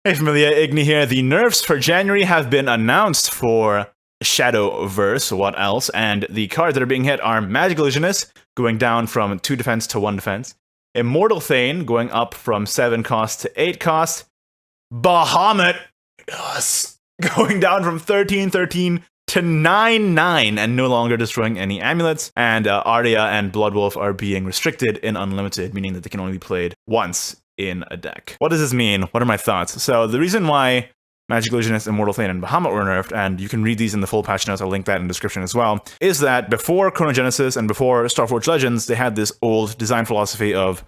Hey familia, Igni here. The nerfs for January have been announced for Shadowverse, what else? And the cards that are being hit are Magic Illusionist, going down from 2 defense to 1 defense. Immortal Thane, going up from 7 cost to 8 cost. Bahamut, yes, going down from 13/13 to 9/9 and no longer destroying any amulets. And Arya and Bloodwolf are being restricted in Unlimited, meaning that they can only be played once in a deck. What does this mean? What are my thoughts? So the reason why Magic Illusionist, Immortal Thane, and Bahamut were nerfed, and you can read these in the full patch notes, I'll link that in the description as well, is that before Chronogenesis and before Starforged Legends, they had this old design philosophy of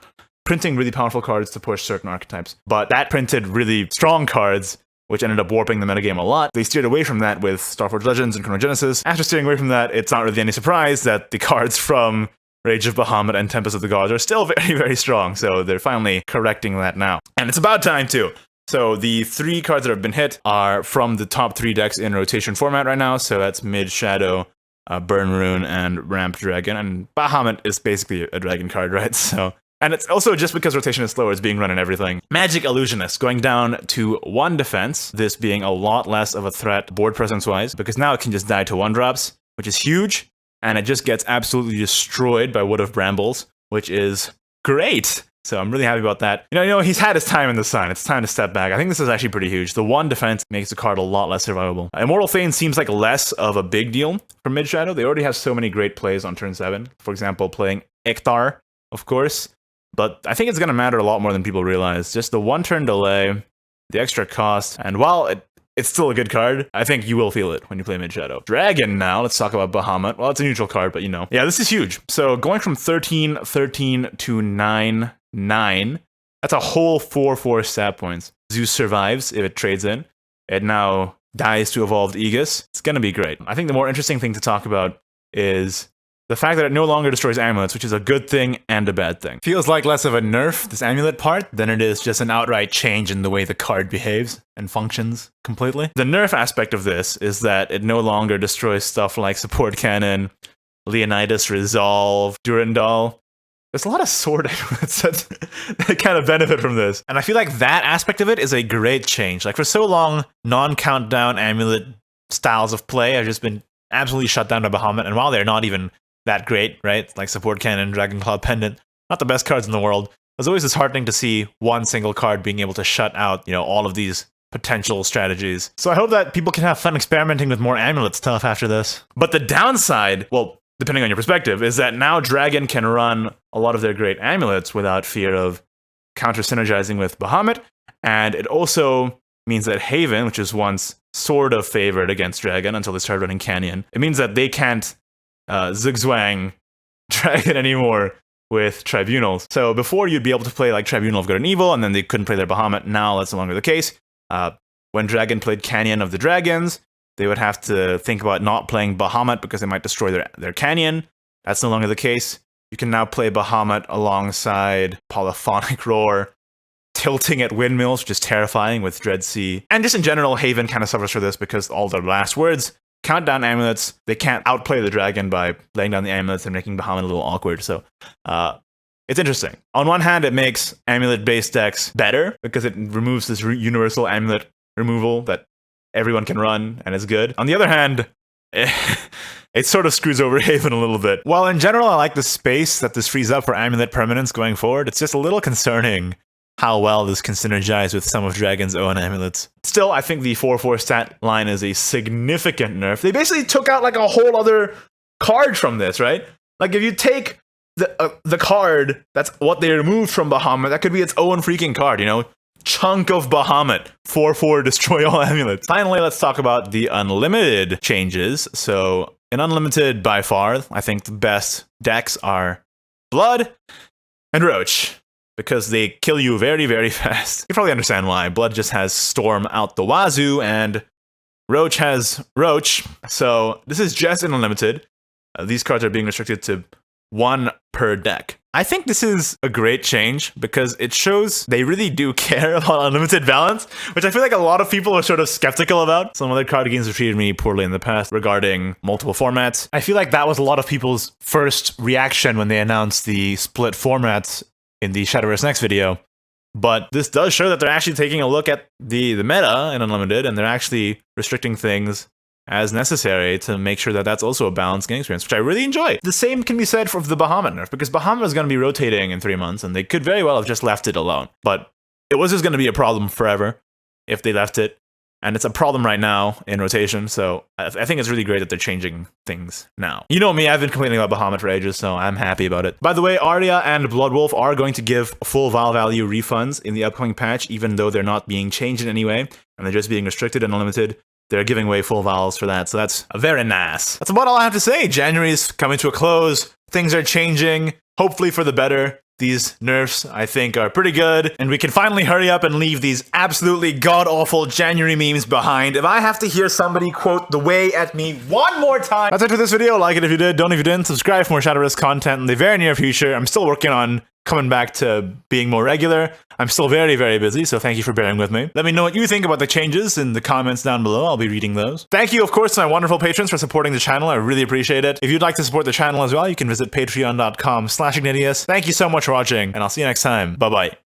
printing really powerful cards to push certain archetypes. But that printed really strong cards, which ended up warping the metagame a lot. They steered away from that with Starforged Legends and Chronogenesis. After steering away from that, it's not really any surprise that the cards from Rage of Bahamut and Tempest of the Gods are still very, very strong, so they're finally correcting that now. And it's about time, too. So the 3 cards that have been hit are from the top 3 decks in rotation format right now, so that's Mid Shadow, Burn Rune, and Ramp Dragon, and Bahamut is basically a dragon card, right? So, and it's also just because rotation is slower, it's being run in everything. Magic Illusionist, going down to 1 defense, this being a lot less of a threat board presence-wise, because now it can just die to 1-drops, which is huge. And it just gets absolutely destroyed by Wood of Brambles, which is great. So I'm really happy about that. You know, he's had his time in the sun. It's time to step back. I think this is actually pretty huge. The 1 defense makes the card a lot less survivable. Immortal Thane seems like less of a big deal for Mid Shadow. They already have so many great plays on turn 7. For example, playing Ektar, of course. But I think it's going to matter a lot more than people realize. Just the 1 turn delay, the extra cost, and while it's still a good card, I think you will feel it when you play Mid Shadow. Dragon now, let's talk about Bahamut. Well, it's a neutral card, but you know. Yeah, this is huge. So going from 13/13 to 9/9, that's a whole 4/4 stat points. Zeus survives if it trades in. It now dies to Evolved Aegis. It's gonna be great. I think the more interesting thing to talk about is the fact that it no longer destroys amulets, which is a good thing and a bad thing. Feels like less of a nerf, this amulet part, than it is just an outright change in the way the card behaves and functions completely. The nerf aspect of this is that it no longer destroys stuff like Support Cannon, Leonidas Resolve, Durandal. There's a lot of sword amulets that kind of benefit from this. And I feel like that aspect of it is a great change. Like for so long, non-countdown amulet styles of play have just been absolutely shut down by Bahamut, and while they're not even that great, right? Like Support Cannon, Dragon Cloud Pendant, not the best cards in the world. It's always disheartening to see one single card being able to shut out, all of these potential strategies. So I hope that people can have fun experimenting with more amulet stuff after this. But the downside, well, depending on your perspective, is that now Dragon can run a lot of their great amulets without fear of counter-synergizing with Bahamut, and it also means that Haven, which is once sort of favored against Dragon until they started running Canyon, it means that they can't zigzwang Dragon anymore with Tribunals. So before you'd be able to play like Tribunal of Good and Evil, and then they couldn't play their Bahamut. Now that's no longer the case. When Dragon played Canyon of the Dragons, they would have to think about not playing Bahamut because they might destroy their Canyon. That's no longer the case. You can now play Bahamut alongside Polyphonic Roar, tilting at Windmills, which is terrifying with Dread Sea. And just in general, Haven kind of suffers for this because all their last words, countdown amulets, they can't outplay the dragon by laying down the amulets and making Bahamut a little awkward. So it's interesting. On one hand, it makes amulet-based decks better because it removes this universal amulet removal that everyone can run and is good. On the other hand, it sort of screws over Haven a little bit. While in general, I like the space that this frees up for amulet permanence going forward, it's just a little concerning how well this can synergize with some of Dragon's own amulets. Still, I think the 4/4 stat line is a significant nerf. They basically took out like a whole other card from this, right? Like if you take the card, that's what they removed from Bahamut, that could be its own freaking card, Chunk of Bahamut, 4/4 destroy all amulets. Finally, let's talk about the Unlimited changes. So in Unlimited, by far, I think the best decks are Blood and Roach, because they kill you very, very fast. You probably understand why. Blood just has Storm out the wazoo, and Roach has Roach. So this is just in Unlimited. These cards are being restricted to 1 per deck. I think this is a great change because it shows they really do care about Unlimited balance, which I feel like a lot of people are sort of skeptical about. Some other card games have treated me poorly in the past regarding multiple formats. I feel like that was a lot of people's first reaction when they announced the split formats in the Shadowverse Next video. But this does show that they're actually taking a look at the meta in Unlimited, and they're actually restricting things as necessary to make sure that that's also a balanced game experience, which I really enjoy. The same can be said for the Bahamut nerf, because Bahamut is going to be rotating in 3 months, and they could very well have just left it alone. But it was just going to be a problem forever if they left it, and it's a problem right now in rotation, so I think it's really great that they're changing things now. You know me, I've been complaining about Bahamut for ages, so I'm happy about it. By the way, Arya and Bloodwolf are going to give full vial value refunds in the upcoming patch, even though they're not being changed in any way, and they're just being restricted and unlimited. They're giving away full vials for that, so that's very nice. That's about all I have to say. January is coming to a close. Things are changing, hopefully for the better. These nerfs, I think, are pretty good, and we can finally hurry up and leave these absolutely god-awful January memes behind. If I have to hear somebody quote the way at me one more time. That's it for this video. Like it if you did, don't if you didn't. Subscribe for more Shadowverse content in the very near future. I'm still working on coming back to being more regular. I'm still very, very busy, so thank you for bearing with me. Let me know what you think about the changes in the comments down below. I'll be reading those. Thank you, of course, to my wonderful patrons for supporting the channel. I really appreciate it. If you'd like to support the channel as well, you can visit patreon.com/Ignideus. Thank you so much for watching, and I'll see you next time. Bye-bye.